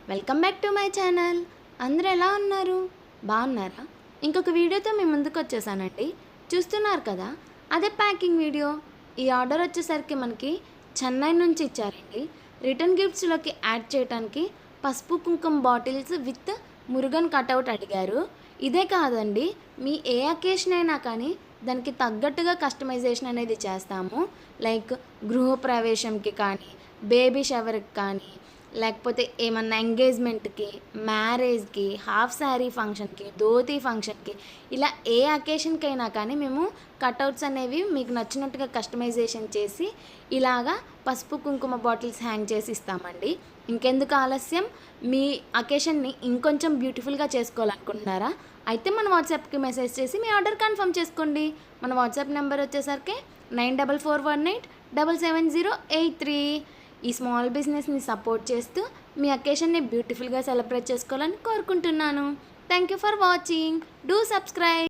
Welcome back to my channel. అందరూ ఎలా ఉన్నారు? బాగున్నారా? ఇంకొక వీడియోతో మీ ముందుకు వచ్చేసానండి. చూస్తున్నారు కదా, అదే ప్యాకింగ్ వీడియో. ఈ ఆర్డర్ వచ్చేసరికి మనకి చెన్నై నుంచి ఇచ్చారండి. రిటర్న్ గిఫ్ట్స్లోకి యాడ్ చేయడానికి పసుపు కుంకుమ బాటిల్స్ విత్ మురుగన్ కటౌట్ అడిగారు. ఇదే కాదండి, మీ ఏ అకేషన్ అయినా కానీ దానికి తగ్గట్టుగా కస్టమైజేషన్ అనేది చేస్తాము. లైక్ గృహప్రవేశంకి కానీ, బేబీ షవర్కి కానీ, లేకపోతే ఏమన్నా ఎంగేజ్మెంట్కి, మ్యారేజ్కి, హాఫ్ శారీ ఫంక్షన్కి, ధోతీ ఫంక్షన్కి, ఇలా ఏ అకేషన్కైనా కానీ మేము కటౌట్స్ అనేవి మీకు నచ్చినట్టుగా కస్టమైజేషన్ చేసి ఇలాగా పసుపు కుంకుమ బాటిల్స్ హ్యాంగ్ చేసి ఇస్తామండి. ఇంకెందుకు ఆలస్యం? మీ అకేషన్ని ఇంకొంచెం బ్యూటిఫుల్గా చేసుకోవాలనుకుంటున్నారా? అయితే మన వాట్సాప్కి మెసేజ్ చేసి మీ ఆర్డర్ కన్ఫర్మ్ చేసుకోండి. మన వాట్సాప్ నెంబర్ వచ్చేసరికి 9441877083. ఈ స్మాల్ బిజినెస్ని సపోర్ట్ చేస్తూ మీ అకేషన్ని బ్యూటిఫుల్గా సెలబ్రేట్ చేసుకోవాలని కోరుకుంటున్నాను. Thank you for watching. Do subscribe.